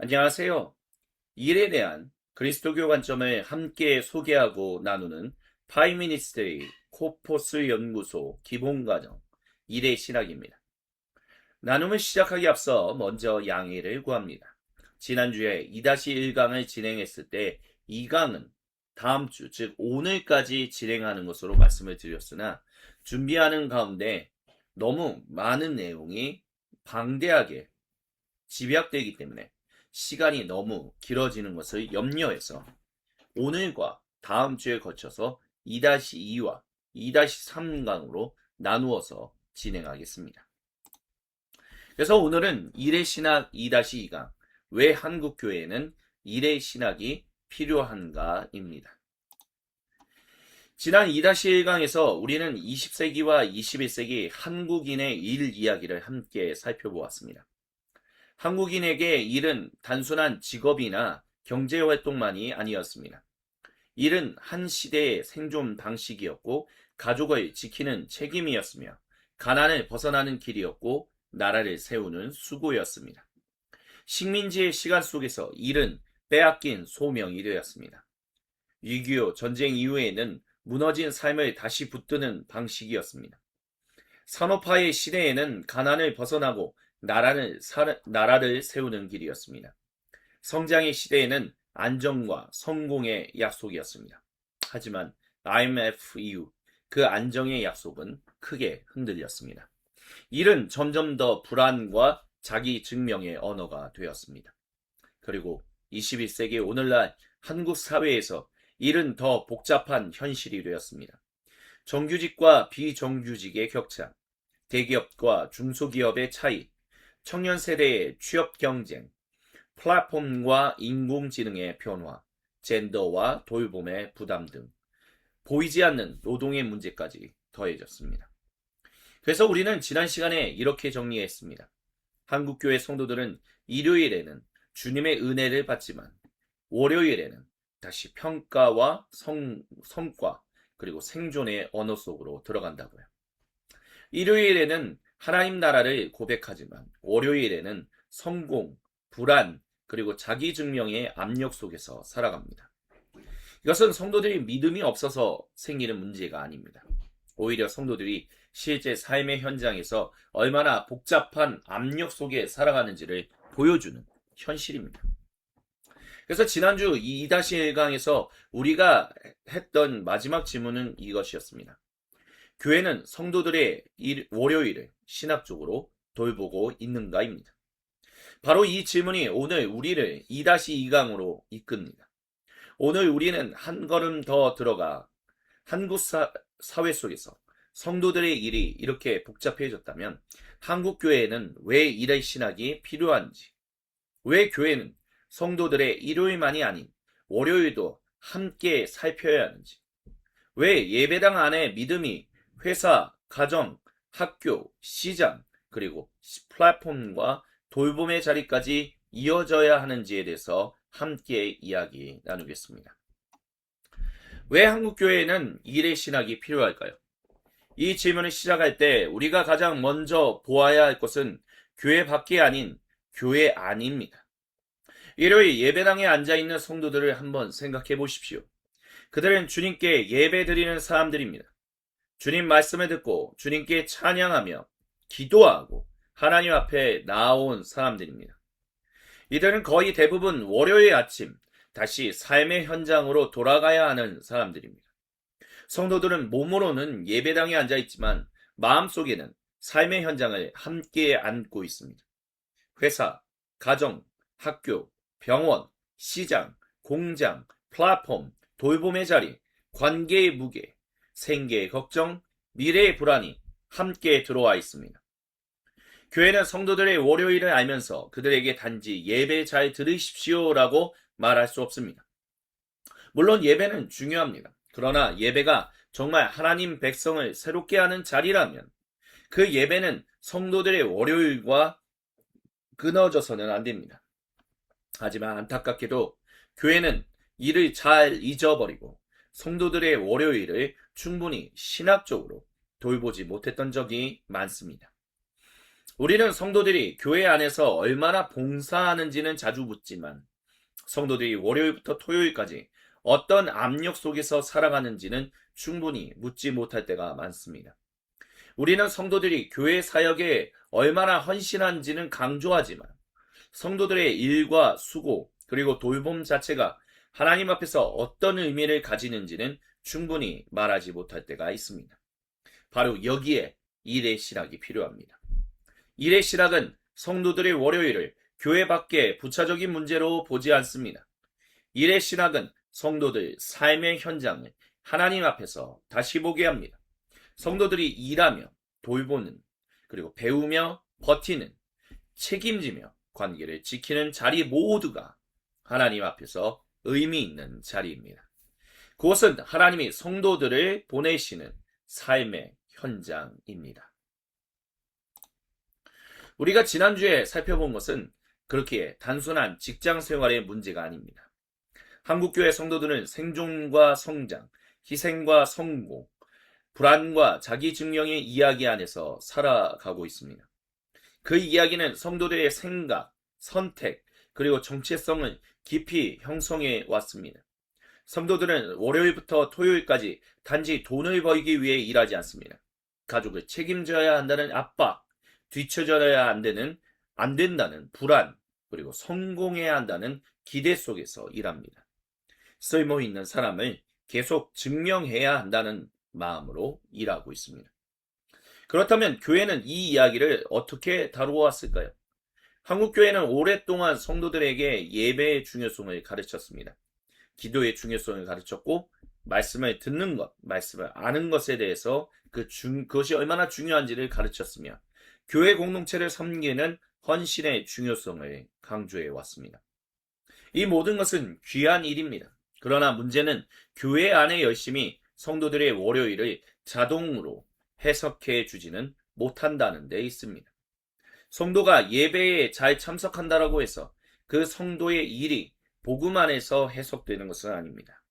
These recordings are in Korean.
안녕하세요. 일에 대한 그리스도교 관점을 함께 소개하고 나누는 파이미니스트리 코포스 연구소 기본과정 일의 신학입니다. 나눔을 시작하기 앞서 먼저 양해를 구합니다. 지난주에 2-1강을 진행했을 때 2강은 다음 주, 즉 오늘까지 진행하는 것으로 말씀을 드렸으나 준비하는 가운데 너무 많은 내용이 방대하게 집약되기 때문에 시간이 너무 길어지는 것을 염려해서 오늘과 다음 주에 거쳐서 2-2와 2-3강으로 나누어서 진행하겠습니다. 그래서 오늘은 일의 신학 2-2강, 왜 한국교회에는 일의 신학이 필요한가입니다. 지난 2-1강에서 우리는 20세기와 21세기 한국인의 일 이야기를 함께 살펴보았습니다. 한국인에게 일은 단순한 직업이나 경제활동만이 아니었습니다. 일은 한 시대의 생존 방식이었고 가족을 지키는 책임이었으며 가난을 벗어나는 길이었고 나라를 세우는 수고였습니다. 식민지의 시간 속에서 일은 빼앗긴 소명이 되었습니다. 6.25 전쟁 이후에는 무너진 삶을 다시 붙드는 방식이었습니다. 산업화의 시대에는 가난을 벗어나고 나라를 세우는 길이었습니다. 성장의 시대에는 안정과 성공의 약속이었습니다. 하지만 IMF 이후 그 안정의 약속은 크게 흔들렸습니다. 일은 점점 더 불안과 자기 증명의 언어가 되었습니다. 그리고 21세기 오늘날 한국 사회에서 일은 더 복잡한 현실이 되었습니다. 정규직과 비정규직의 격차, 대기업과 중소기업의 차이, 청년 세대의 취업 경쟁, 플랫폼과 인공지능의 변화, 젠더와 돌봄의 부담 등 보이지 않는 노동의 문제까지 더해졌습니다. 그래서 우리는 지난 시간에 이렇게 정리했습니다. 한국교회 성도들은 일요일에는 주님의 은혜를 받지만 월요일에는 다시 평가와 성과 그리고 생존의 언어 속으로 들어간다고요. 일요일에는 하나님 나라를 고백하지만 월요일에는 성공, 불안, 그리고 자기 증명의 압력 속에서 살아갑니다. 이것은 성도들이 믿음이 없어서 생기는 문제가 아닙니다. 오히려 성도들이 실제 삶의 현장에서 얼마나 복잡한 압력 속에 살아가는지를 보여주는 현실입니다. 그래서 지난주 2-1강에서 우리가 했던 마지막 질문은 이것이었습니다. 교회는 성도들의 월요일을 신학적으로 돌보고 있는가입니다. 바로 이 질문이 오늘 우리를 2-2강으로 이끕니다. 오늘 우리는 한 걸음 더 들어가 한국 사회 속에서 성도들의 일이 이렇게 복잡해졌다면 한국 교회에는 왜 일의 신학이 필요한지, 왜 교회는 성도들의 일요일만이 아닌 월요일도 함께 살펴야 하는지, 왜 예배당 안에 믿음이 회사, 가정, 학교, 시장, 그리고 플랫폼과 돌봄의 자리까지 이어져야 하는지에 대해서 함께 이야기 나누겠습니다. 왜 한국교회에는 일의 신학이 필요할까요? 이 질문을 시작할 때 우리가 가장 먼저 보아야 할 것은 교회 밖이 아닌 교회 안입니다. 일요일 예배당에 앉아있는 성도들을 한번 생각해 보십시오. 그들은 주님께 예배 드리는 사람들입니다. 주님 말씀을 듣고 주님께 찬양하며 기도하고 하나님 앞에 나아온 사람들입니다. 이들은 거의 대부분 월요일 아침 다시 삶의 현장으로 돌아가야 하는 사람들입니다. 성도들은 몸으로는 예배당에 앉아 있지만 마음속에는 삶의 현장을 함께 안고 있습니다. 회사, 가정, 학교, 병원, 시장, 공장, 플랫폼, 돌봄의 자리, 관계의 무게, 생계의 걱정, 미래의 불안이 함께 들어와 있습니다. 교회는 성도들의 월요일을 알면서 그들에게 단지 예배 잘 들으십시오라고 말할 수 없습니다. 물론 예배는 중요합니다. 그러나 예배가 정말 하나님 백성을 새롭게 하는 자리라면 그 예배는 성도들의 월요일과 끊어져서는 안 됩니다. 하지만 안타깝게도 교회는 이를 잘 잊어버리고 성도들의 월요일을 충분히 신학적으로 돌보지 못했던 적이 많습니다. 우리는 성도들이 교회 안에서 얼마나 봉사하는지는 자주 묻지만 성도들이 월요일부터 토요일까지 어떤 압력 속에서 살아가는지는 충분히 묻지 못할 때가 많습니다. 우리는 성도들이 교회 사역에 얼마나 헌신한지는 강조하지만 성도들의 일과 수고 그리고 돌봄 자체가 하나님 앞에서 어떤 의미를 가지는지는 충분히 말하지 못할 때가 있습니다. 바로 여기에 일의 실학이 필요합니다. 일의 실학은 성도들의 월요일을 교회 밖의 부차적인 문제로 보지 않습니다. 일의 실학은 성도들 삶의 현장을 하나님 앞에서 다시 보게 합니다. 성도들이 일하며 돌보는 그리고 배우며 버티는 책임지며 관계를 지키는 자리 모두가 하나님 앞에서 의미 있는 자리입니다. 그것은 하나님이 성도들을 보내시는 삶의 현장입니다. 우리가 지난주에 살펴본 것은 그렇게 단순한 직장 생활의 문제가 아닙니다. 한국교회 성도들은 생존과 성장, 희생과 성공, 불안과 자기 증명의 이야기 안에서 살아가고 있습니다. 그 이야기는 성도들의 생각, 선택, 그리고 정체성을 깊이 형성해 왔습니다. 성도들은 월요일부터 토요일까지 단지 돈을 벌기 위해 일하지 않습니다. 가족을 책임져야 한다는 압박, 뒤처져야 안 된다는 불안, 그리고 성공해야 한다는 기대 속에서 일합니다. 쓸모 있는 사람을 계속 증명해야 한다는 마음으로 일하고 있습니다. 그렇다면 교회는 이 이야기를 어떻게 다루어왔을까요? 한국교회는 오랫동안 성도들에게 예배의 중요성을 가르쳤습니다. 기도의 중요성을 가르쳤고 말씀을 듣는 것, 말씀을 아는 것에 대해서 그것이 얼마나 중요한지를 가르쳤으며 교회 공동체를 섬기는 헌신의 중요성을 강조해 왔습니다. 이 모든 것은 귀한 일입니다. 그러나 문제는 교회 안에 열심히 성도들의 월요일을 자동으로 해석해 주지는 못한다는 데 있습니다. 성도가 예배에 잘 참석한다라고 해서 그 성도의 일이 복음 안에서 해석되는 것은 아닙니다.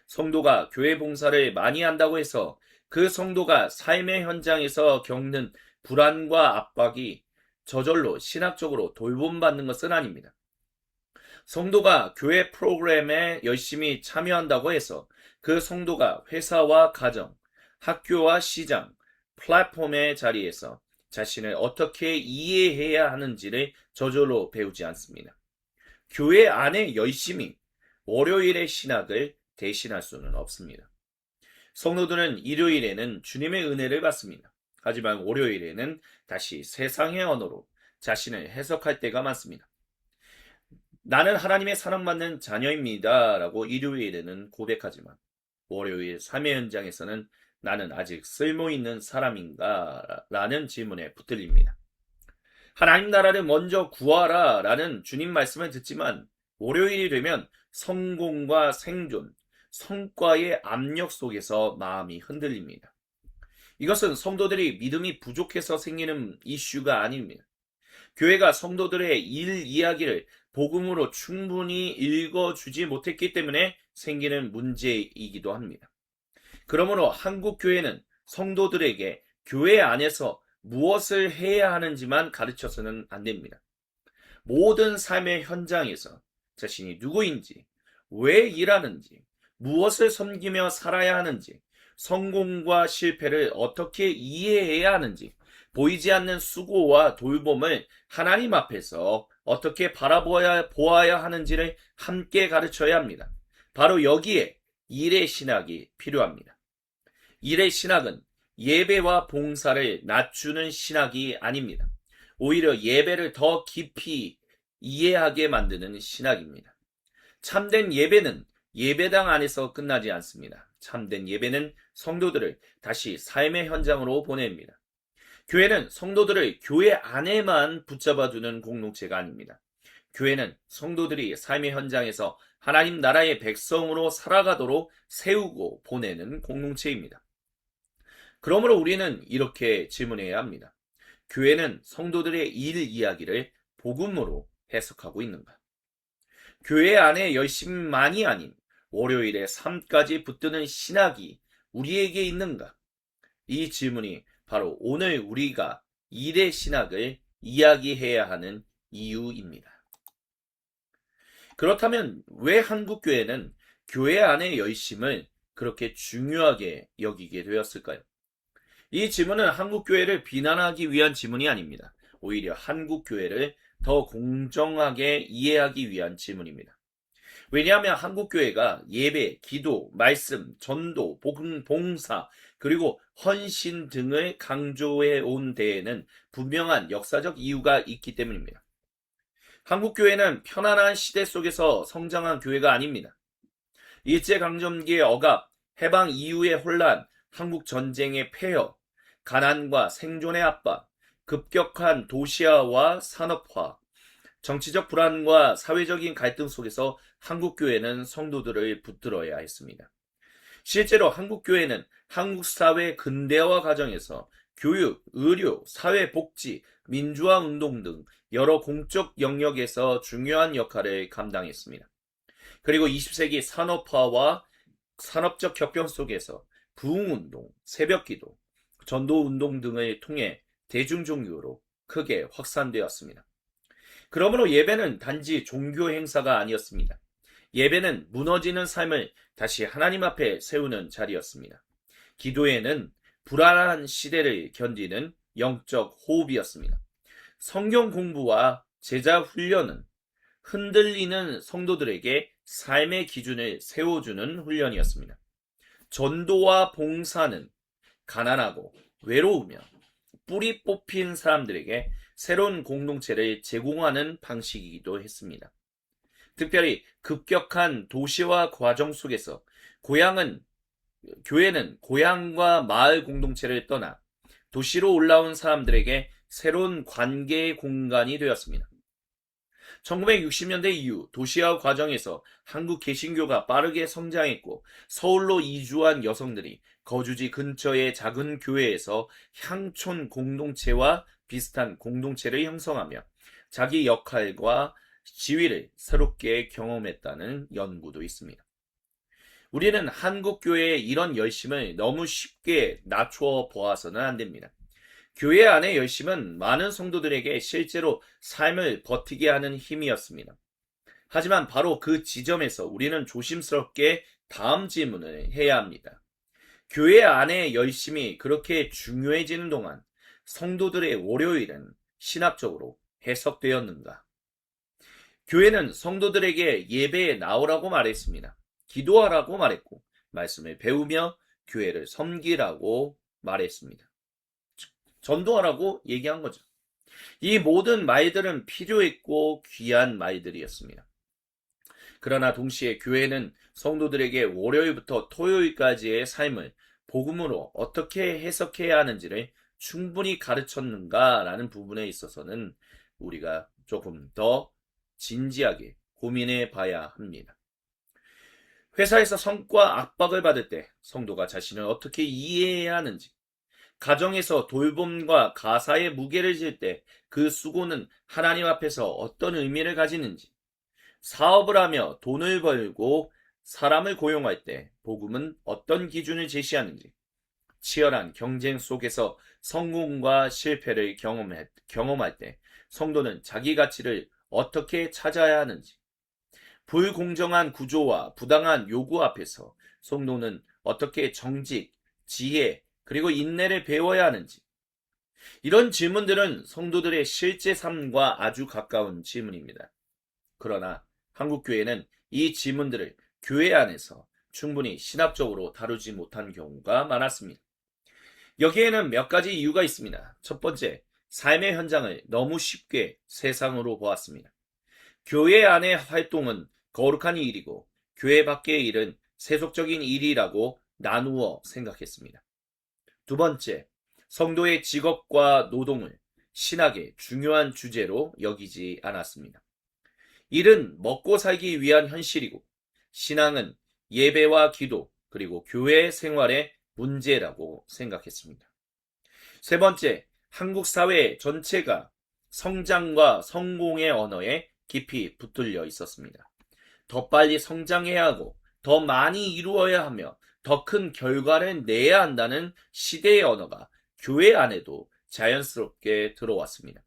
성도가 교회 봉사를 많이 한다고 해서 그 성도가 삶의 현장에서 겪는 불안과 압박이 저절로 신학적으로 돌봄받는 것은 아닙니다. 성도가 교회 프로그램에 열심히 참여한다고 해서 그 성도가 회사와 가정, 학교와 시장, 플랫폼의 자리에서 자신을 어떻게 이해해야 하는지를 저절로 배우지 않습니다. 교회 안에 열심히 월요일의 신학을 대신할 수는 없습니다. 성도들은 일요일에는 주님의 은혜를 받습니다. 하지만 월요일에는 다시 세상의 언어로 자신을 해석할 때가 많습니다. 나는 하나님의 사랑받는 자녀입니다 라고 일요일에는 고백하지만 월요일 삶의 현장에서는 나는 아직 쓸모있는 사람인가? 라는 질문에 붙들립니다. 하나님 나라를 먼저 구하라 라는 주님 말씀을 듣지만 월요일이 되면 성공과 생존, 성과의 압력 속에서 마음이 흔들립니다. 이것은 성도들이 믿음이 부족해서 생기는 이슈가 아닙니다. 교회가 성도들의 일 이야기를 복음으로 충분히 읽어주지 못했기 때문에 생기는 문제이기도 합니다. 그러므로 한국 교회는 성도들에게 교회 안에서 무엇을 해야 하는지만 가르쳐서는 안 됩니다. 모든 삶의 현장에서 자신이 누구인지, 왜 일하는지, 무엇을 섬기며 살아야 하는지, 성공과 실패를 어떻게 이해해야 하는지, 보이지 않는 수고와 돌봄을 하나님 앞에서 어떻게 보아야 하는지를 함께 가르쳐야 합니다. 바로 여기에 일의 신학이 필요합니다. 일의 신학은 예배와 봉사를 낮추는 신학이 아닙니다. 오히려 예배를 더 깊이 이해하게 만드는 신학입니다. 참된 예배는 예배당 안에서 끝나지 않습니다. 참된 예배는 성도들을 다시 삶의 현장으로 보냅니다. 교회는 성도들을 교회 안에만 붙잡아두는 공동체가 아닙니다. 교회는 성도들이 삶의 현장에서 하나님 나라의 백성으로 살아가도록 세우고 보내는 공동체입니다. 그러므로 우리는 이렇게 질문해야 합니다. 교회는 성도들의 일 이야기를 복음으로 해석하고 있는가? 교회 안에 열심만이 아닌 월요일에 삶까지 붙드는 신학이 우리에게 있는가? 이 질문이 바로 오늘 우리가 일의 신학을 이야기해야 하는 이유입니다. 그렇다면 왜 한국교회는 교회 안의 열심을 그렇게 중요하게 여기게 되었을까요? 이 질문은 한국교회를 비난하기 위한 질문이 아닙니다. 오히려 한국교회를 더 공정하게 이해하기 위한 질문입니다. 왜냐하면 한국교회가 예배, 기도, 말씀, 전도, 복음, 봉사, 그리고 헌신 등을 강조해 온 데에는 분명한 역사적 이유가 있기 때문입니다. 한국교회는 편안한 시대 속에서 성장한 교회가 아닙니다. 일제강점기의 억압, 해방 이후의 혼란, 한국 전쟁의 폐허, 가난과 생존의 압박, 급격한 도시화와 산업화, 정치적 불안과 사회적인 갈등 속에서 한국교회는 성도들을 붙들어야 했습니다. 실제로 한국교회는 한국 사회 근대화 과정에서 교육, 의료, 사회복지, 민주화 운동 등 여러 공적 영역에서 중요한 역할을 감당했습니다. 그리고 20세기 산업화와 산업적 격변 속에서 부흥운동, 새벽기도, 전도운동 등을 통해 대중종교로 크게 확산되었습니다. 그러므로 예배는 단지 종교 행사가 아니었습니다. 예배는 무너지는 삶을 다시 하나님 앞에 세우는 자리였습니다. 기도에는 불안한 시대를 견디는 영적 호흡이었습니다. 성경 공부와 제자 훈련은 흔들리는 성도들에게 삶의 기준을 세워주는 훈련이었습니다. 전도와 봉사는 가난하고 외로우며 뿌리 뽑힌 사람들에게 새로운 공동체를 제공하는 방식이기도 했습니다. 특별히 급격한 도시화 과정 속에서 교회는 고향과 마을 공동체를 떠나 도시로 올라온 사람들에게 새로운 관계의 공간이 되었습니다. 1960년대 이후 도시화 과정에서 한국 개신교가 빠르게 성장했고 서울로 이주한 여성들이 거주지 근처의 작은 교회에서 향촌 공동체와 비슷한 공동체를 형성하며 자기 역할과 지위를 새롭게 경험했다는 연구도 있습니다. 우리는 한국교회의 이런 열심을 너무 쉽게 낮추어 보아서는 안 됩니다. 교회 안의 열심은 많은 성도들에게 실제로 삶을 버티게 하는 힘이었습니다. 하지만 바로 그 지점에서 우리는 조심스럽게 다음 질문을 해야 합니다. 교회 안의 열심이 그렇게 중요해지는 동안 성도들의 월요일은 신학적으로 해석되었는가? 교회는 성도들에게 예배에 나오라고 말했습니다. 기도하라고 말했고, 말씀을 배우며 교회를 섬기라고 말했습니다. 전도하라고 얘기한 거죠. 이 모든 말들은 필요했고 귀한 말들이었습니다. 그러나 동시에 교회는 성도들에게 월요일부터 토요일까지의 삶을 복음으로 어떻게 해석해야 하는지를 충분히 가르쳤는가라는 부분에 있어서는 우리가 조금 더 진지하게 고민해 봐야 합니다. 회사에서 성과 압박을 받을 때 성도가 자신을 어떻게 이해해야 하는지, 가정에서 돌봄과 가사의 무게를 질 때 그 수고는 하나님 앞에서 어떤 의미를 가지는지, 사업을 하며 돈을 벌고 사람을 고용할 때 복음은 어떤 기준을 제시하는지, 치열한 경쟁 속에서 성공과 실패를 경험할 때 성도는 자기 가치를 어떻게 찾아야 하는지, 불공정한 구조와 부당한 요구 앞에서 성도는 어떻게 정직, 지혜, 그리고 인내를 배워야 하는지, 이런 질문들은 성도들의 실제 삶과 아주 가까운 질문입니다. 그러나 한국교회는 이 질문들을 교회 안에서 충분히 신학적으로 다루지 못한 경우가 많았습니다. 여기에는 몇 가지 이유가 있습니다. 첫 번째, 삶의 현장을 너무 쉽게 세상으로 보았습니다. 교회 안의 활동은 거룩한 일이고 교회 밖의 일은 세속적인 일이라고 나누어 생각했습니다. 두 번째, 성도의 직업과 노동을 신학의 중요한 주제로 여기지 않았습니다. 일은 먹고 살기 위한 현실이고 신앙은 예배와 기도 그리고 교회 생활의 문제라고 생각했습니다. 세 번째, 한국 사회 전체가 성장과 성공의 언어에 깊이 붙들려 있었습니다. 더 빨리 성장해야 하고 더 많이 이루어야 하며 더 큰 결과를 내야 한다는 시대의 언어가 교회 안에도 자연스럽게 들어왔습니다.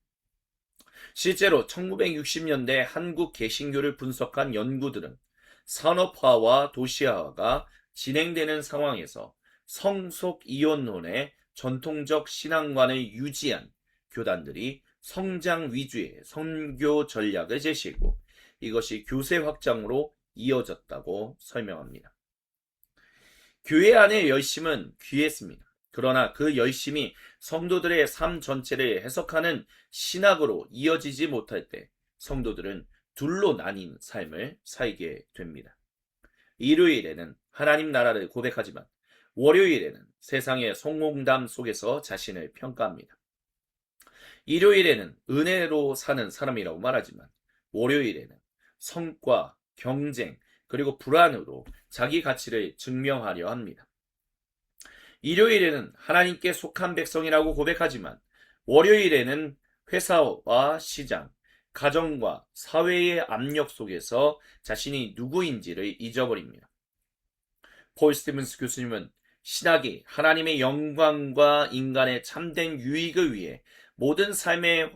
실제로 1960년대 한국 개신교를 분석한 연구들은 산업화와 도시화가 진행되는 상황에서 성속 이혼론의 전통적 신앙관을 유지한 교단들이 성장 위주의 선교 전략을 제시했고 이것이 교세 확장으로 이어졌다고 설명합니다. 교회 안의 열심은 귀했습니다. 그러나 그 열심이 성도들의 삶 전체를 해석하는 신학으로 이어지지 못할 때 성도들은 둘로 나뉜 삶을 살게 됩니다. 일요일에는 하나님 나라를 고백하지만 월요일에는 세상의 성공담 속에서 자신을 평가합니다. 일요일에는 은혜로 사는 사람이라고 말하지만 월요일에는 성과, 경쟁, 그리고 불안으로 자기 가치를 증명하려 합니다. 일요일에는 하나님께 속한 백성이라고 고백하지만 월요일에는 회사와 시장, 가정과 사회의 압력 속에서 자신이 누구인지를 잊어버립니다. 폴 스티븐스 교수님은 신학이 하나님의 영광과 인간의 참된 유익을 위해 모든 삶의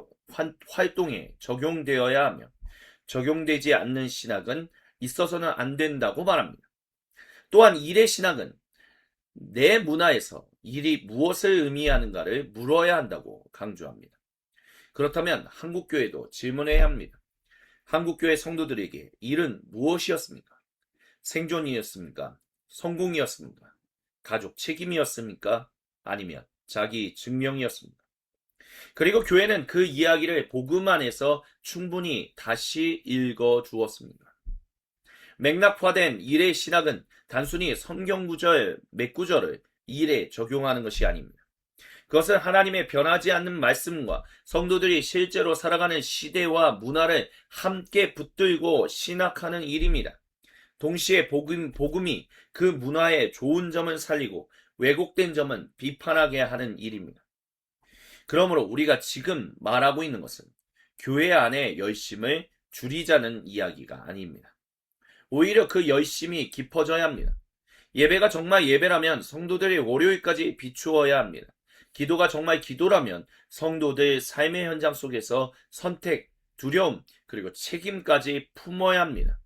활동에 적용되어야 하며 적용되지 않는 신학은 있어서는 안 된다고 말합니다. 또한 일의 신학은 내 문화에서 일이 무엇을 의미하는가를 물어야 한다고 강조합니다. 그렇다면 한국교회도 질문해야 합니다. 한국교회 성도들에게 일은 무엇이었습니까? 생존이었습니까? 성공이었습니까? 가족 책임이었습니까? 아니면 자기 증명이었습니까? 그리고 교회는 그 이야기를 복음 안에서 충분히 다시 읽어 주었습니다. 맥락화된 일의 신학은 단순히 성경 구절 몇 구절을 일에 적용하는 것이 아닙니다. 그것은 하나님의 변하지 않는 말씀과 성도들이 실제로 살아가는 시대와 문화를 함께 붙들고 신학하는 일입니다. 동시에 복음이 그 문화의 좋은 점을 살리고 왜곡된 점은 비판하게 하는 일입니다. 그러므로 우리가 지금 말하고 있는 것은 교회 안의 열심을 줄이자는 이야기가 아닙니다. 오히려 그 열심이 깊어져야 합니다. 예배가 정말 예배라면 성도들이 월요일까지 비추어야 합니다. 기도가 정말 기도라면 성도들 삶의 현장 속에서 선택, 두려움, 그리고 책임까지 품어야 합니다.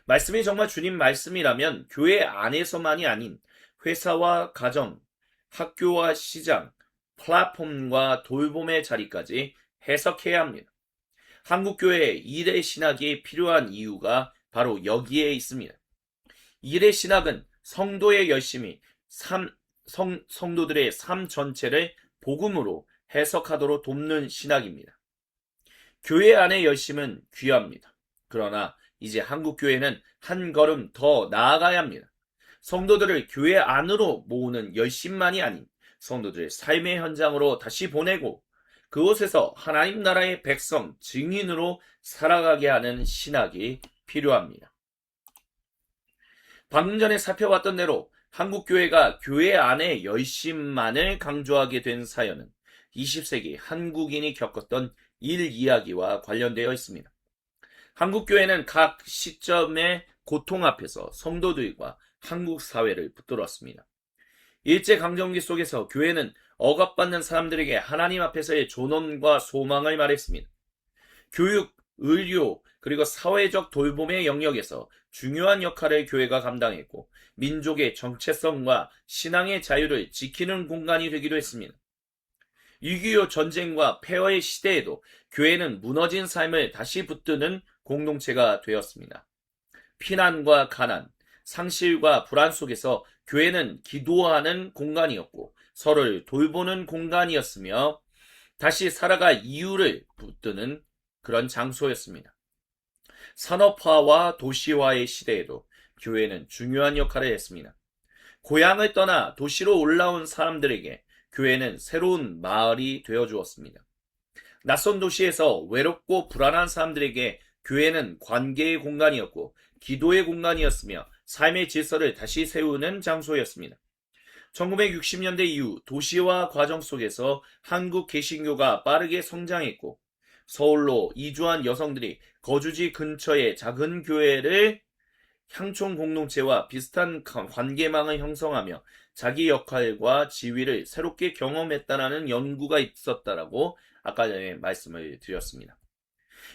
말씀이 정말 주님 말씀이라면 교회 안에서만이 아닌 회사와 가정, 학교와 시장, 플랫폼과 돌봄의 자리까지 해석해야 합니다. 한국교회에 일의 신학이 필요한 이유가 바로 여기에 있습니다. 일의 신학은 성도의 열심이 성도들의 삶 전체를 복음으로 해석하도록 돕는 신학입니다. 교회 안의 열심은 귀합니다. 그러나 이제 한국교회는 한 걸음 더 나아가야 합니다. 성도들을 교회 안으로 모으는 열심만이 아닌 성도들의 삶의 현장으로 다시 보내고 그곳에서 하나님 나라의 백성, 증인으로 살아가게 하는 신학이 필요합니다. 방금 전에 살펴봤던 대로 한국교회가 교회 안의 열심만을 강조하게 된 사연은 20세기 한국인이 겪었던 일 이야기와 관련되어 있습니다. 한국교회는 각 시점의 고통 앞에서 성도들과 한국 사회를 붙들었습니다. 일제강점기 속에서 교회는 억압받는 사람들에게 하나님 앞에서의 존엄과 소망을 말했습니다. 교육, 의료, 그리고 사회적 돌봄의 영역에서 중요한 역할을 교회가 감당했고 민족의 정체성과 신앙의 자유를 지키는 공간이 되기도 했습니다. 6.25 전쟁과 폐허의 시대에도 교회는 무너진 삶을 다시 붙드는 공동체가 되었습니다. 피난과 가난, 상실과 불안 속에서 교회는 기도하는 공간이었고 서로를 돌보는 공간이었으며 다시 살아갈 이유를 붙드는 그런 장소였습니다. 산업화와 도시화의 시대에도 교회는 중요한 역할을 했습니다. 고향을 떠나 도시로 올라온 사람들에게 교회는 새로운 마을이 되어주었습니다. 낯선 도시에서 외롭고 불안한 사람들에게 교회는 관계의 공간이었고 기도의 공간이었으며 삶의 질서를 다시 세우는 장소였습니다. 1960년대 이후 도시화 과정 속에서 한국 개신교가 빠르게 성장했고 서울로 이주한 여성들이 거주지 근처의 작은 교회를 향촌 공동체와 비슷한 관계망을 형성하며 자기 역할과 지위를 새롭게 경험했다라는 연구가 있었다라고 아까 전에 말씀을 드렸습니다.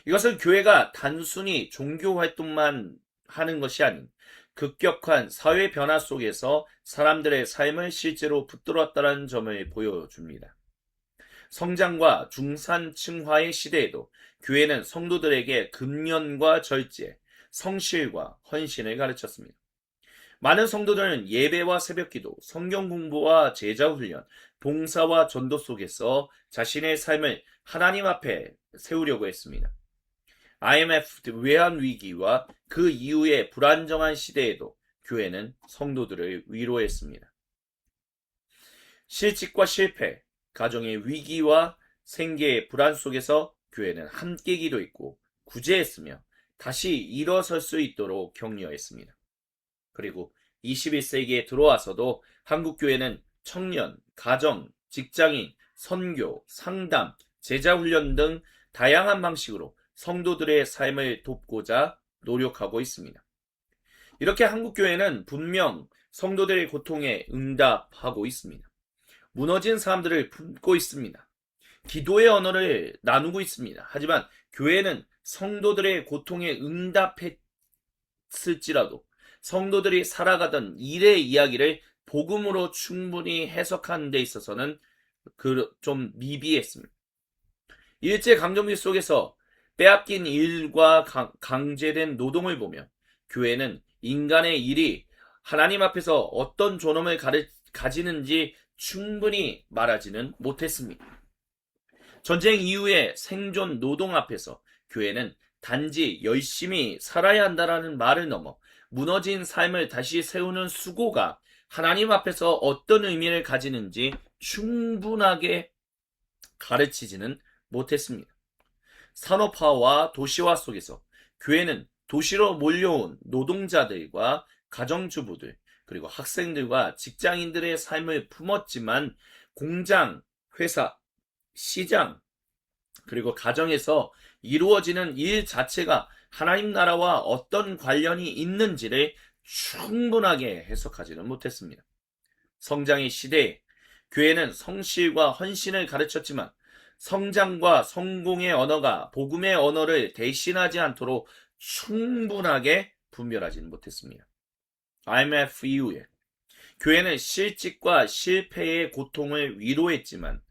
이것은 교회가 단순히 종교 활동만 하는 것이 아닌 급격한 사회 변화 속에서 사람들의 삶을 실제로 붙들었다는 점을 보여줍니다. 성장과 중산층화의 시대에도 교회는 성도들에게 금연과 절제, 성실과 헌신을 가르쳤습니다. 많은 성도들은 예배와 새벽기도, 성경 공부와 제자 훈련, 봉사와 전도 속에서 자신의 삶을 하나님 앞에 세우려고 했습니다. IMF 외환 위기와 그 이후의 불안정한 시대에도 교회는 성도들을 위로했습니다. 실직과 실패, 가정의 위기와 생계의 불안 속에서 교회는 함께 기도했고 구제했으며 다시 일어설 수 있도록 격려했습니다. 그리고 21세기에 들어와서도 한국교회는 청년, 가정, 직장인, 선교, 상담, 제자훈련 등 다양한 방식으로 성도들의 삶을 돕고자 노력하고 있습니다. 이렇게 한국교회는 분명 성도들의 고통에 응답하고 있습니다. 무너진 사람들을 품고 있습니다. 기도의 언어를 나누고 있습니다. 하지만 교회는 성도들의 고통에 응답했을지라도 성도들이 살아가던 일의 이야기를 복음으로 충분히 해석하는 데 있어서는 좀 미비했습니다. 일제강점기 속에서 빼앗긴 일과 강제된 노동을 보며 교회는 인간의 일이 하나님 앞에서 어떤 존엄을 가지는지 충분히 말하지는 못했습니다. 전쟁 이후의 생존 노동 앞에서 교회는 단지 열심히 살아야 한다라는 말을 넘어 무너진 삶을 다시 세우는 수고가 하나님 앞에서 어떤 의미를 가지는지 충분하게 가르치지는 못했습니다. 산업화와 도시화 속에서 교회는 도시로 몰려온 노동자들과 가정주부들, 그리고 학생들과 직장인들의 삶을 품었지만 공장, 회사, 시장, 그리고 가정에서 이루어지는 일 자체가 하나님 나라와 어떤 관련이 있는지를 충분하게 해석하지는 못했습니다. 성장의 시대에 교회는 성실과 헌신을 가르쳤지만 성장과 성공의 언어가 복음의 언어를 대신하지 않도록 충분하게 분별하지는 못했습니다. IMF 이후에 교회는 실직과 실패의 고통을 위로했지만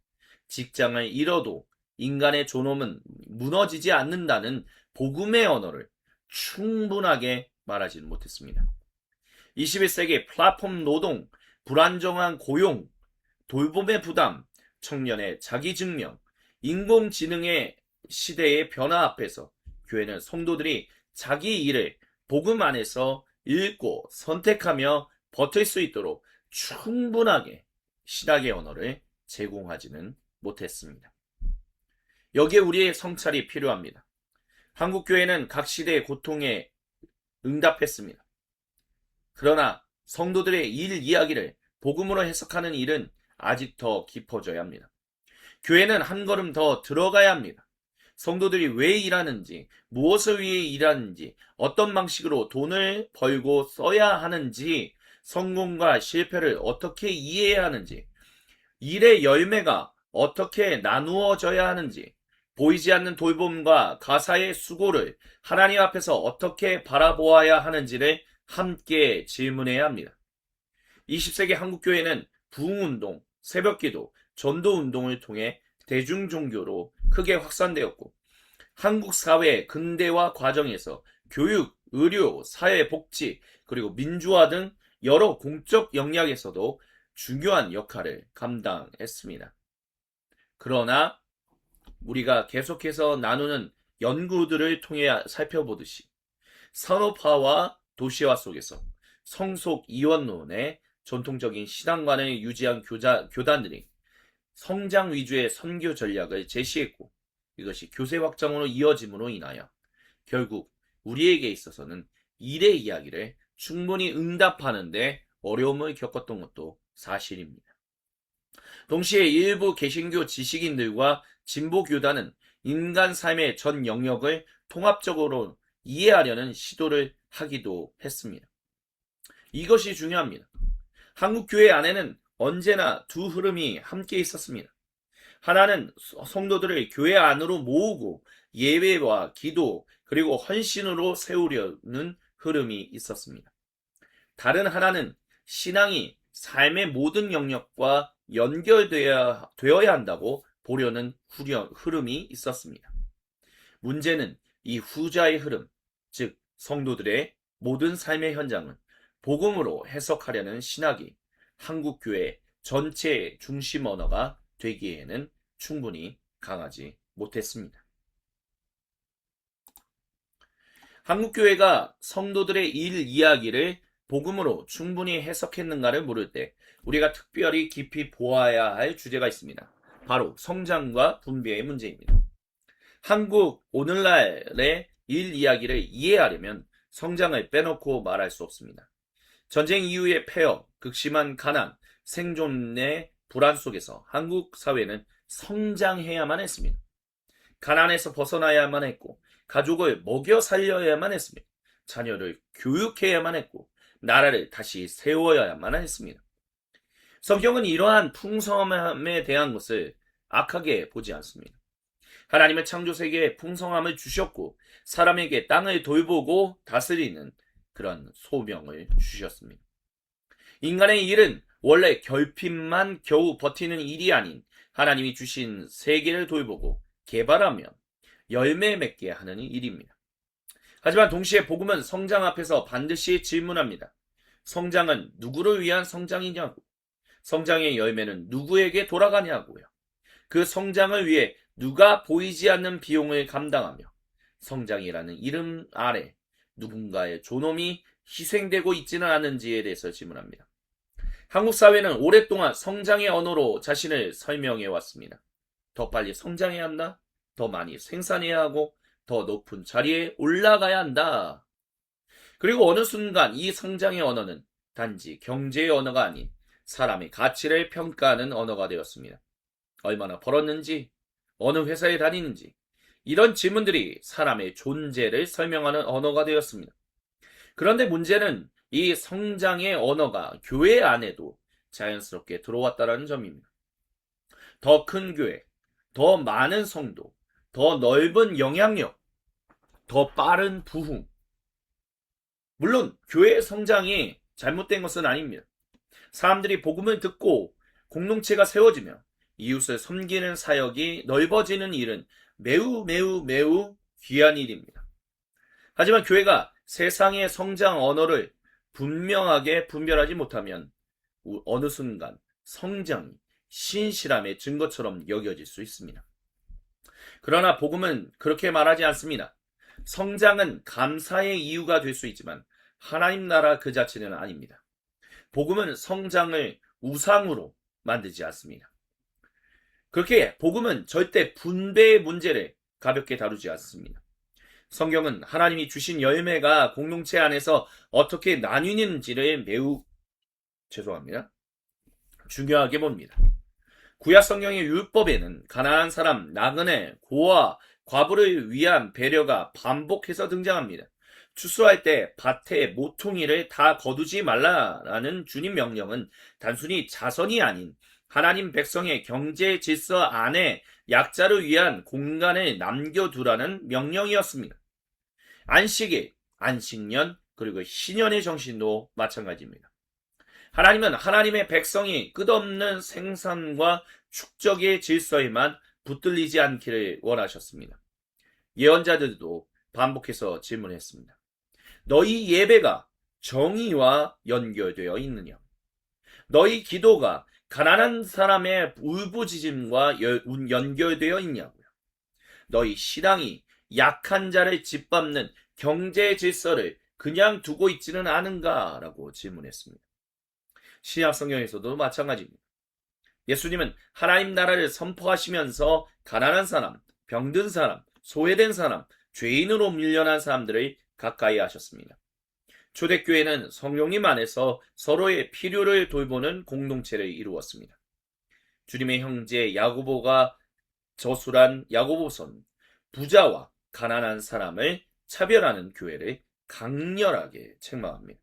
직장을 잃어도 인간의 존엄은 무너지지 않는다는 복음의 언어를 충분하게 말하지는 못했습니다. 21세기 플랫폼 노동, 불안정한 고용, 돌봄의 부담, 청년의 자기증명, 인공지능의 시대의 변화 앞에서 교회는 성도들이 자기 일을 복음 안에서 읽고 선택하며 버틸 수 있도록 충분하게 신학의 언어를 제공하지는 못했습니다. 여기에 우리의 성찰이 필요합니다. 한국교회는 각 시대의 고통에 응답했습니다. 그러나 성도들의 일 이야기를 복음으로 해석하는 일은 아직 더 깊어져야 합니다. 교회는 한 걸음 더 들어가야 합니다. 성도들이 왜 일하는지, 무엇을 위해 일하는지, 어떤 방식으로 돈을 벌고 써야 하는지, 성공과 실패를 어떻게 이해해야 하는지, 일의 열매가 어떻게 나누어져야 하는지, 보이지 않는 돌봄과 가사의 수고를 하나님 앞에서 어떻게 바라보아야 하는지를 함께 질문해야 합니다. 20세기 한국교회는 부흥운동, 새벽기도, 전도운동을 통해 대중종교로 크게 확산되었고 한국 사회 근대화 과정에서 교육, 의료, 사회복지, 그리고 민주화 등 여러 공적 영역에서도 중요한 역할을 감당했습니다. 그러나 우리가 계속해서 나누는 연구들을 통해 살펴보듯이 산업화와 도시화 속에서 성속 이원론의 전통적인 신앙관을 유지한 교단들이 성장 위주의 선교 전략을 제시했고 이것이 교세 확장으로 이어짐으로 인하여 결국 우리에게 있어서는 일의 이야기를 충분히 응답하는데 어려움을 겪었던 것도 사실입니다. 동시에 일부 개신교 지식인들과 진보교단은 인간 삶의 전 영역을 통합적으로 이해하려는 시도를 하기도 했습니다. 이것이 중요합니다. 한국교회 안에는 언제나 두 흐름이 함께 있었습니다. 하나는 성도들을 교회 안으로 모으고 예배와 기도 그리고 헌신으로 세우려는 흐름이 있었습니다. 다른 하나는 신앙이 삶의 모든 영역과 연결되어야 한다고 보려는 흐름이 있었습니다. 문제는 이 후자의 흐름, 즉 성도들의 모든 삶의 현장을 복음으로 해석하려는 신학이 한국교회 전체의 중심 언어가 되기에는 충분히 강하지 못했습니다. 한국교회가 성도들의 일 이야기를 복음으로 충분히 해석했는가를 물을 때 우리가 특별히 깊이 보아야 할 주제가 있습니다. 바로 성장과 분배의 문제입니다. 한국 오늘날의 일 이야기를 이해하려면 성장을 빼놓고 말할 수 없습니다. 전쟁 이후의 폐허, 극심한 가난, 생존의 불안 속에서 한국 사회는 성장해야만 했습니다. 가난에서 벗어나야만 했고 가족을 먹여 살려야만 했습니다. 자녀를 교육해야만 했고 나라를 다시 세워야만 했습니다. 성경은 이러한 풍성함에 대한 것을 악하게 보지 않습니다. 하나님은 창조 세계에 풍성함을 주셨고 사람에게 땅을 돌보고 다스리는 그런 소명을 주셨습니다. 인간의 일은 원래 결핍만 겨우 버티는 일이 아닌 하나님이 주신 세계를 돌보고 개발하며 열매 맺게 하는 일입니다. 하지만 동시에 복음은 성장 앞에서 반드시 질문합니다. 성장은 누구를 위한 성장이냐고? 성장의 열매는 누구에게 돌아가냐고요? 그 성장을 위해 누가 보이지 않는 비용을 감당하며 성장이라는 이름 아래 누군가의 존엄이 희생되고 있지는 않은지에 대해서 질문합니다. 한국 사회는 오랫동안 성장의 언어로 자신을 설명해 왔습니다. 더 빨리 성장해야 한다. 더 많이 생산해야 하고 더 높은 자리에 올라가야 한다. 그리고 어느 순간 이 성장의 언어는 단지 경제의 언어가 아닌 사람의 가치를 평가하는 언어가 되었습니다. 얼마나 벌었는지, 어느 회사에 다니는지 이런 질문들이 사람의 존재를 설명하는 언어가 되었습니다. 그런데 문제는 이 성장의 언어가 교회 안에도 자연스럽게 들어왔다는 점입니다. 더 큰 교회, 더 많은 성도, 더 넓은 영향력, 더 빠른 부흥. 물론 교회의 성장이 잘못된 것은 아닙니다. 사람들이 복음을 듣고 공동체가 세워지며 이웃을 섬기는 사역이 넓어지는 일은 매우 귀한 일입니다. 하지만 교회가 세상의 성장 언어를 분명하게 분별하지 못하면 어느 순간 성장이 신실함의 증거처럼 여겨질 수 있습니다. 그러나 복음은 그렇게 말하지 않습니다. 성장은 감사의 이유가 될 수 있지만 하나님 나라 그 자체는 아닙니다. 복음은 성장을 우상으로 만들지 않습니다. 그렇게 복음은 절대 분배의 문제를 가볍게 다루지 않습니다. 성경은 하나님이 주신 열매가 공동체 안에서 어떻게 나뉘는지를 매우 중요하게 봅니다. 구약 성경의 율법에는 가난한 사람, 나그네, 고아, 과부를 위한 배려가 반복해서 등장합니다. 추수할 때 밭에 모퉁이를 다 거두지 말라라는 주님 명령은 단순히 자선이 아닌 하나님 백성의 경제 질서 안에 약자를 위한 공간을 남겨두라는 명령이었습니다. 안식일, 안식년, 그리고 신년의 정신도 마찬가지입니다. 하나님은 하나님의 백성이 끝없는 생산과 축적의 질서에만 붙들리지 않기를 원하셨습니다. 예언자들도 반복해서 질문했습니다. 너희 예배가 정의와 연결되어 있느냐? 너희 기도가 가난한 사람의 울부짖음과 연결되어 있냐고요? 너희 신앙이 약한 자를 짓밟는 경제 질서를 그냥 두고 있지는 않은가라고 질문했습니다. 신약 성경에서도 마찬가지입니다. 예수님은 하나님 나라를 선포하시면서 가난한 사람, 병든 사람, 소외된 사람, 죄인으로 밀려난 사람들을 가까이 하셨습니다. 초대교회는 성령님 안에서 서로의 필요를 돌보는 공동체를 이루었습니다. 주님의 형제 야고보가 저술한 야고보서는 부자와 가난한 사람을 차별하는 교회를 강렬하게 책망합니다.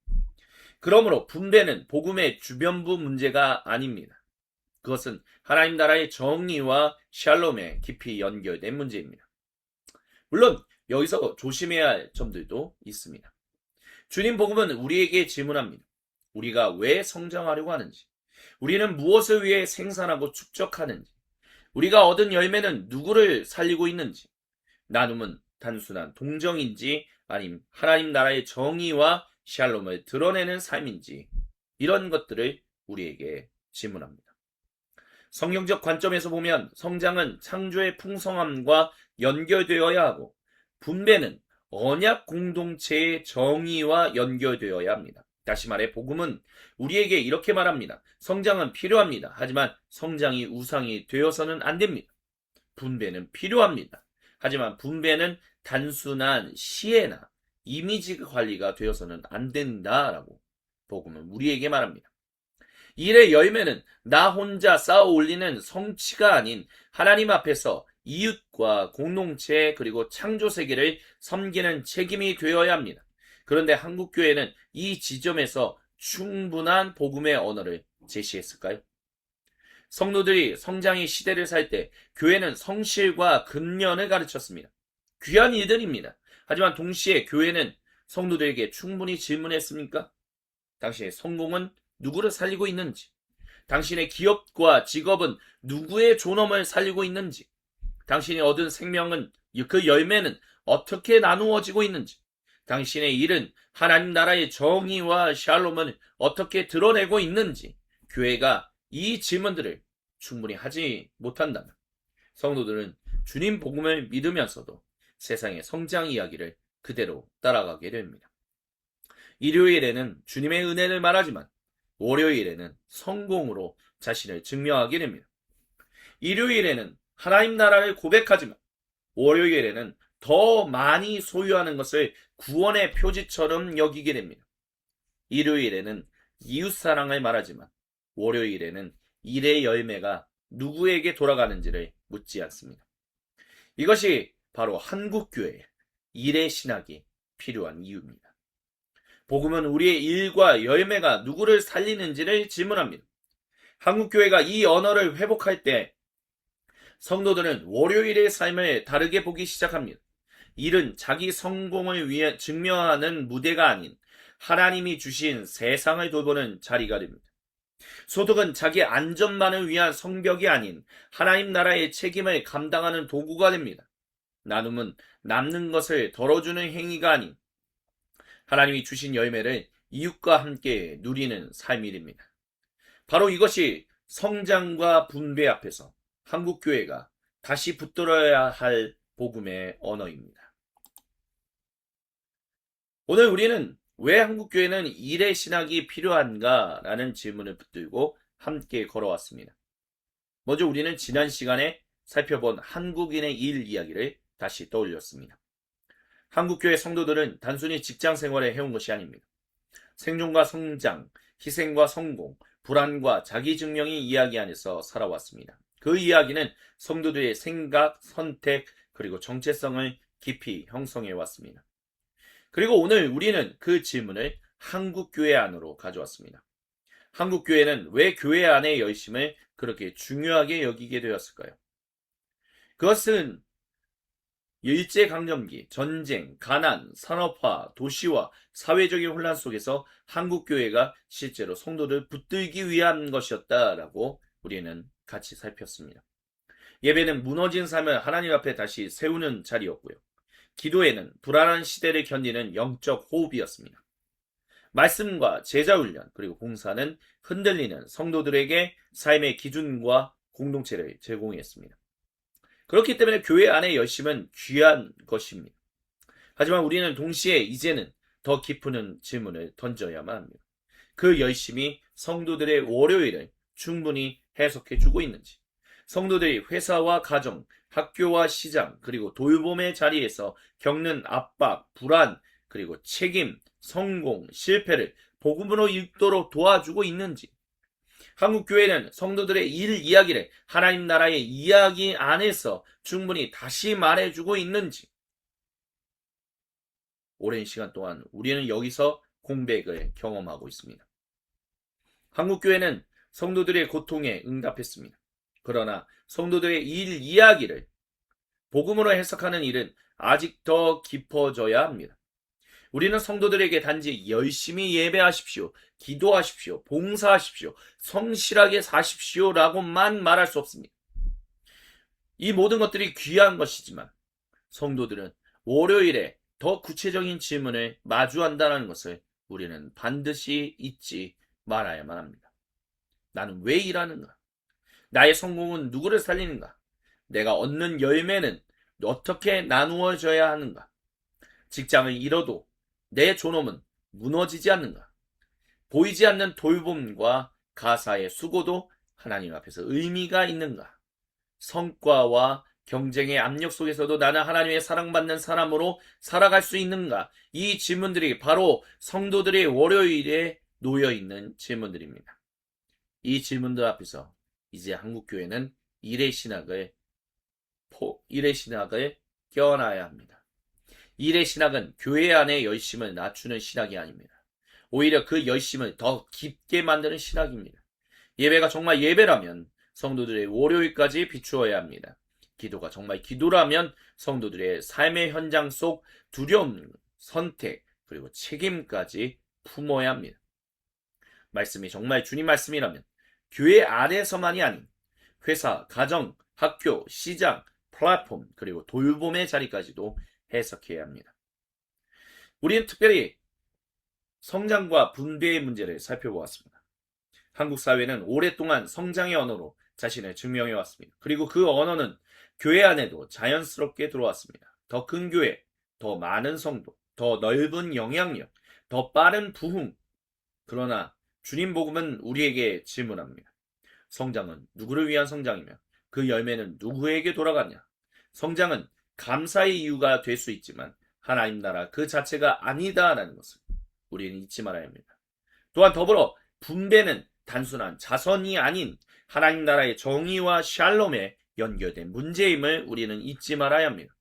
그러므로 분배는 복음의 주변부 문제가 아닙니다. 그것은 하나님 나라의 정의와 샬롬에 깊이 연결된 문제입니다. 물론 여기서 조심해야 할 점들도 있습니다. 주님 복음은 우리에게 질문합니다. 우리가 왜 성장하려고 하는지, 우리는 무엇을 위해 생산하고 축적하는지, 우리가 얻은 열매는 누구를 살리고 있는지, 나눔은 단순한 동정인지 아님 하나님 나라의 정의와 샬롬을 드러내는 삶인지, 이런 것들을 우리에게 질문합니다. 성경적 관점에서 보면 성장은 창조의 풍성함과 연결되어야 하고, 분배는 언약 공동체의 정의와 연결되어야 합니다. 다시 말해 복음은 우리에게 이렇게 말합니다. 성장은 필요합니다. 하지만 성장이 우상이 되어서는 안 됩니다. 분배는 필요합니다. 하지만 분배는 단순한 시혜나 이미지 관리가 되어서는 안 된다라고 복음은 우리에게 말합니다. 일의 열매는 나 혼자 쌓아 올리는 성취가 아닌 하나님 앞에서 이웃과 공동체 그리고 창조 세계를 섬기는 책임이 되어야 합니다. 그런데 한국교회는 이 지점에서 충분한 복음의 언어를 제시했을까요? 성도들이 성장의 시대를 살 때 교회는 성실과 근면을 가르쳤습니다. 귀한 일들입니다. 하지만 동시에 교회는 성도들에게 충분히 질문했습니까? 당신의 성공은 누구를 살리고 있는지, 당신의 기업과 직업은 누구의 존엄을 살리고 있는지, 당신이 얻은 생명은 그 열매는 어떻게 나누어지고 있는지, 당신의 일은 하나님 나라의 정의와 샬롬을 어떻게 드러내고 있는지, 교회가 이 질문들을 충분히 하지 못한다면 성도들은 주님 복음을 믿으면서도 세상의 성장 이야기를 그대로 따라가게 됩니다. 일요일에는 주님의 은혜를 말하지만 월요일에는 성공으로 자신을 증명하게 됩니다. 일요일에는 하나님 나라를 고백하지만 월요일에는 더 많이 소유하는 것을 구원의 표지처럼 여기게 됩니다. 일요일에는 이웃사랑을 말하지만 월요일에는 일의 열매가 누구에게 돌아가는지를 묻지 않습니다. 이것이 바로 한국교회의 일의 신학이 필요한 이유입니다. 복음은 우리의 일과 열매가 누구를 살리는지를 질문합니다. 한국교회가 이 언어를 회복할 때 성도들은 월요일의 삶을 다르게 보기 시작합니다. 일은 자기 성공을 위해 증명하는 무대가 아닌 하나님이 주신 세상을 돌보는 자리가 됩니다. 소득은 자기 안전만을 위한 성벽이 아닌 하나님 나라의 책임을 감당하는 도구가 됩니다. 나눔은 남는 것을 덜어주는 행위가 아닌 하나님이 주신 열매를 이웃과 함께 누리는 삶입니다. 바로 이것이 성장과 분배 앞에서 한국교회가 다시 붙들어야 할 복음의 언어입니다. 오늘 우리는 왜 한국교회는 일의 신학이 필요한가? 라는 질문을 붙들고 함께 걸어왔습니다. 먼저 우리는 지난 시간에 살펴본 한국인의 일 이야기를 다시 떠올렸습니다. 한국교회 성도들은 단순히 직장 생활을 해온 것이 아닙니다. 생존과 성장, 희생과 성공, 불안과 자기 증명의 이야기 안에서 살아왔습니다. 그 이야기는 성도들의 생각, 선택, 그리고 정체성을 깊이 형성해 왔습니다. 그리고 오늘 우리는 그 질문을 한국교회 안으로 가져왔습니다. 한국교회는 왜 교회 안의 열심을 그렇게 중요하게 여기게 되었을까요? 그것은 일제강점기, 전쟁, 가난, 산업화, 도시화, 사회적인 혼란 속에서 한국교회가 실제로 성도를 붙들기 위한 것이었다라고 우리는 같이 살폈습니다. 예배는 무너진 삶을 하나님 앞에 다시 세우는 자리였고요. 기도에는 불안한 시대를 견디는 영적 호흡이었습니다. 말씀과 제자훈련 그리고 봉사는 흔들리는 성도들에게 삶의 기준과 공동체를 제공했습니다. 그렇기 때문에 교회 안의 열심은 귀한 것입니다. 하지만 우리는 동시에 이제는 더 깊은 질문을 던져야만 합니다. 그 열심이 성도들의 월요일을 충분히 해석해주고 있는지, 성도들이 회사와 가정, 학교와 시장, 그리고 돌봄의 자리에서 겪는 압박, 불안, 그리고 책임, 성공, 실패를 복음으로 읽도록 도와주고 있는지, 한국교회는 성도들의 일 이야기를 하나님 나라의 이야기 안에서 충분히 다시 말해주고 있는지, 오랜 시간 동안 우리는 여기서 공백을 경험하고 있습니다. 한국교회는 성도들의 고통에 응답했습니다. 그러나 성도들의 일 이야기를 복음으로 해석하는 일은 아직 더 깊어져야 합니다. 우리는 성도들에게 단지 열심히 예배하십시오, 기도하십시오, 봉사하십시오, 성실하게 사십시오 라고만 말할 수 없습니다. 이 모든 것들이 귀한 것이지만 성도들은 월요일에 더 구체적인 질문을 마주한다는 것을 우리는 반드시 잊지 말아야만 합니다. 나는 왜 일하는가? 나의 성공은 누구를 살리는가? 내가 얻는 열매는 어떻게 나누어져야 하는가? 직장을 잃어도 내 존엄은 무너지지 않는가? 보이지 않는 돌봄과 가사의 수고도 하나님 앞에서 의미가 있는가? 성과와 경쟁의 압력 속에서도 나는 하나님의 사랑받는 사람으로 살아갈 수 있는가? 이 질문들이 바로 성도들의 월요일에 놓여있는 질문들입니다. 이 질문들 앞에서 이제 한국교회는 일의 신학을 껴안아야 합니다. 일의 신학은 교회 안의 열심을 낮추는 신학이 아닙니다. 오히려 그 열심을 더 깊게 만드는 신학입니다. 예배가 정말 예배라면 성도들의 월요일까지 비추어야 합니다. 기도가 정말 기도라면 성도들의 삶의 현장 속 두려움, 선택, 그리고 책임까지 품어야 합니다. 말씀이 정말 주님 말씀이라면 교회 안에서만이 아닌 회사, 가정, 학교, 시장, 플랫폼, 그리고 돌봄의 자리까지도 해석해야 합니다. 우리는 특별히 성장과 분배의 문제를 살펴보았습니다. 한국 사회는 오랫동안 성장의 언어로 자신을 증명해 왔습니다. 그리고 그 언어는 교회 안에도 자연스럽게 들어왔습니다. 더 큰 교회, 더 많은 성도, 더 넓은 영향력, 더 빠른 부흥. 그러나 주님 복음은 우리에게 질문합니다. 성장은 누구를 위한 성장이며 그 열매는 누구에게 돌아가냐? 성장은 감사의 이유가 될 수 있지만 하나님 나라 그 자체가 아니다라는 것을 우리는 잊지 말아야 합니다. 또한 더불어 분배는 단순한 자선이 아닌 하나님 나라의 정의와 샬롬에 연결된 문제임을 우리는 잊지 말아야 합니다.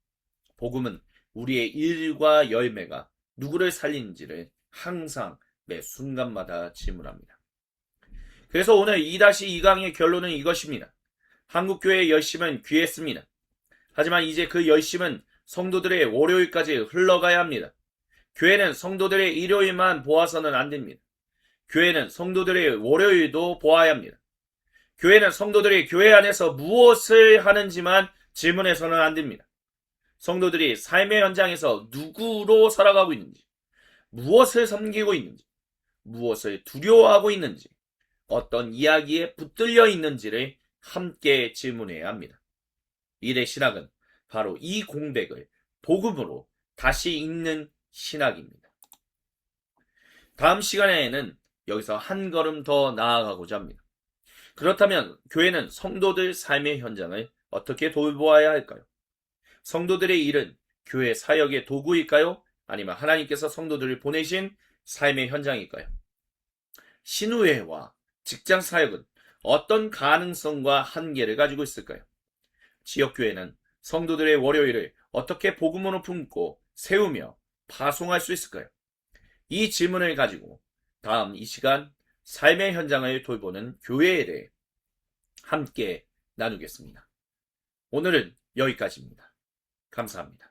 복음은 우리의 일과 열매가 누구를 살리는지를 항상 매 순간마다 질문합니다. 그래서 오늘 2-2강의 결론은 이것입니다. 한국교회의 열심은 귀했습니다. 하지만 이제 그 열심은 성도들의 월요일까지 흘러가야 합니다. 교회는 성도들의 일요일만 보아서는 안 됩니다. 교회는 성도들의 월요일도 보아야 합니다. 교회는 성도들이 교회 안에서 무엇을 하는지만 질문해서는 안 됩니다. 성도들이 삶의 현장에서 누구로 살아가고 있는지, 무엇을 섬기고 있는지, 무엇을 두려워하고 있는지, 어떤 이야기에 붙들려 있는지를 함께 질문해야 합니다. 일의 신학은 바로 이 공백을 복음으로 다시 읽는 신학입니다. 다음 시간에는 여기서 한 걸음 더 나아가고자 합니다. 그렇다면 교회는 성도들 삶의 현장을 어떻게 돌보아야 할까요? 성도들의 일은 교회 사역의 도구일까요? 아니면 하나님께서 성도들을 보내신 삶의 현장일까요? 신우회와 직장 사역은 어떤 가능성과 한계를 가지고 있을까요? 지역교회는 성도들의 월요일을 어떻게 복음으로 품고 세우며 파송할 수 있을까요? 이 질문을 가지고 다음 이 시간 삶의 현장을 돌보는 교회에 대해 함께 나누겠습니다. 오늘은 여기까지입니다. 감사합니다.